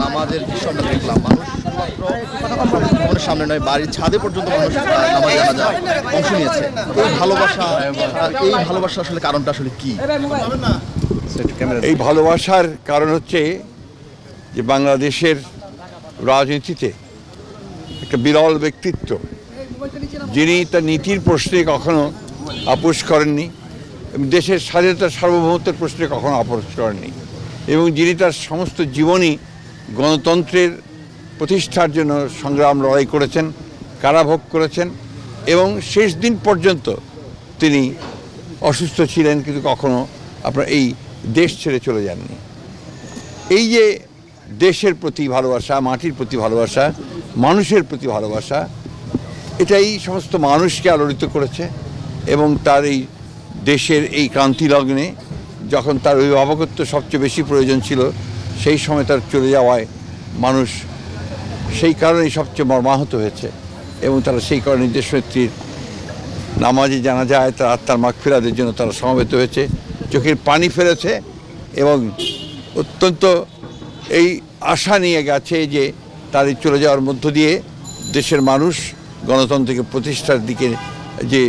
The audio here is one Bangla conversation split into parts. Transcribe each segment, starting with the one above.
নামাজের দৃশ্য আমরা দেখলাম, মানুষ শুধুমাত্র ভবনের সামনে নয়, বাড়ির ছাদে পর্যন্ত মানুষ নামাজ জানাজা অংশ নিয়েছে। এই ভালোবাসা আসলে কারণটা আসলে কি? এই ভালোবাসার কারণ হচ্ছে যে বাংলাদেশের রাজনীতিতে একটা বিরল ব্যক্তিত্ব, যিনি তার নীতির প্রশ্নে কখনো আপোষ করেননি, দেশের স্বাধীনতার সার্বভৌমত্বের প্রশ্নে কখনো আপোষ করেননি, এবং যিনি তার সমস্ত জীবনই গণতন্ত্রের প্রতিষ্ঠার জন্য সংগ্রাম লড়াই করেছেন, কারাভোগ করেছেন, এবং শেষ দিন পর্যন্ত তিনি অসুস্থ ছিলেন কিন্তু কখনো আপনার এই দেশ ছেড়ে চলে যাননি। এই যে দেশের প্রতি ভালোবাসা, মাটির প্রতি ভালোবাসা, মানুষের প্রতি ভালোবাসা, এটাই সমস্ত মানুষকে আলোড়িত করেছে। এবং তার এই দেশের এই ক্রান্তি লগ্নে যখন তার অভিভাবকত্ব সবচেয়ে বেশি প্রয়োজন ছিল, সেই সময় তার চলে যাওয়ায় মানুষ সেই কারণেই সবচেয়ে মর্মাহত হয়েছে। এবং তারা সেই কারণে দেশনেত্রীর নামাজে জানা যায় তার আত্মার মাগফিরাতের জন্য তারা সমবেত হয়েছে, চোখের পানি ফেলেছে এবং অত্যন্ত এই আশা নিয়ে গেছে যে তার এই চলে যাওয়ার মধ্য দিয়ে দেশের মানুষ গণতন্ত্রকে প্রতিষ্ঠার দিকে যে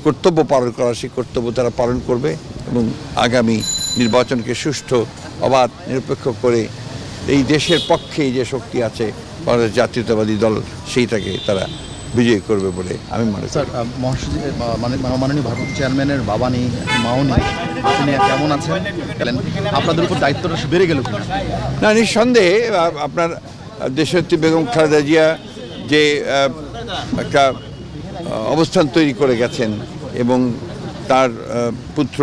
কর্তব্য পালন করা, সেই কর্তব্য তারা পালন করবে এবং আগামী নির্বাচনকে সুষ্ঠু, অবাধ, নিরপেক্ষ করে এই দেশের পক্ষে যে শক্তি আছে বাংলাদেশ জাতীয়তাবাদী দল, সেইটাকে তারা বিজয়ী করবে বলে আমি মনে করি। স্যার, মাননীয় ভারপ্রাপ্ত চেয়ারম্যানের বাবা নেই, মাও নেই, আপনি কেমন আছেন? আপনাদের উপর দায়িত্বটা বেড়ে গেল কিনা? না, নিঃসন্দেহে আপনার দেশনেত্রী বেগম খালেদা জিয়া যে একটা অবস্থান তৈরি করে গেছেন এবং তার পুত্র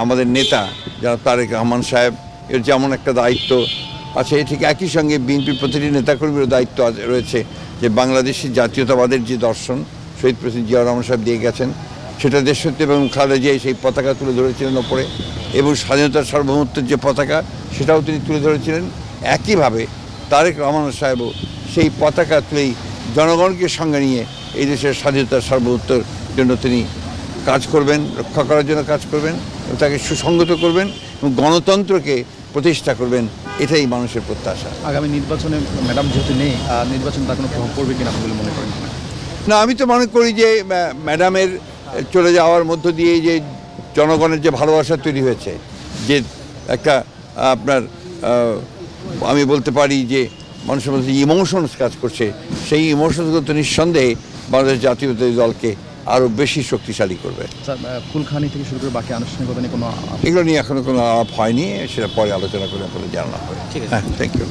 আমাদের নেতা যারা তারেক রহমান সাহেব, এর যেমন একটা দায়িত্ব আছে, ঠিক একই সঙ্গে বিএনপির প্রতিটি নেতাকর্মীরও দায়িত্ব রয়েছে যে বাংলাদেশের জাতীয়তাবাদের যে দর্শন শহীদ প্রেসিডেন্ট জিয়াউর রহমান সাহেব দিয়ে গেছেন, সেটা দেশনেত্রী এবং খালেদা জিয়া সেই পতাকা তুলে ধরেছিলেন ওপরে, এবং স্বাধীনতার সার্বভৌমত্বের যে পতাকা সেটাও তিনি তুলে ধরেছিলেন। একইভাবে তারেক রহমান সাহেবও সেই পতাকা তুলেই জনগণকে সঙ্গে নিয়ে এই দেশের স্বাধীনতার সার্বভৌমত্বের জন্য তিনি কাজ করবেন, রক্ষা করার জন্য কাজ করবেন, এবং তাকে সুসংগত করবেন এবং গণতন্ত্রকে প্রতিষ্ঠা করবেন, এটাই মানুষের প্রত্যাশা। আগামী নির্বাচনে ম্যাডাম যেহেতু নেই, নির্বাচন তার কোনো প্রভাব পড়বে কিনা বলে মনে করেন? না, আমি তো মনে করি যে ম্যাডামের চলে যাওয়ার মধ্য দিয়ে যে জনগণের যে ভালোবাসা তৈরি হয়েছে, যে একটা আপনার আমি বলতে পারি যে মানুষের মধ্যে ইমোশনস কাজ করছে, সেই ইমোশনসগুলো তো নিঃসন্দেহে বাংলাদেশ জাতীয়তাবাদী দলকে আরও বেশি শক্তিশালী করবে। স্যার, ফুলখানি থেকে শুরু করে বাকি আনুষ্ঠানিকতা নিয়ে কোনো এগুলো নিয়ে এখনো কোনো আলাপ হয়নি, সেটা পরে আলোচনা করে আপনাদের জানানো হবে। ঠিক আছে, হ্যাঁ, থ্যাংক ইউ।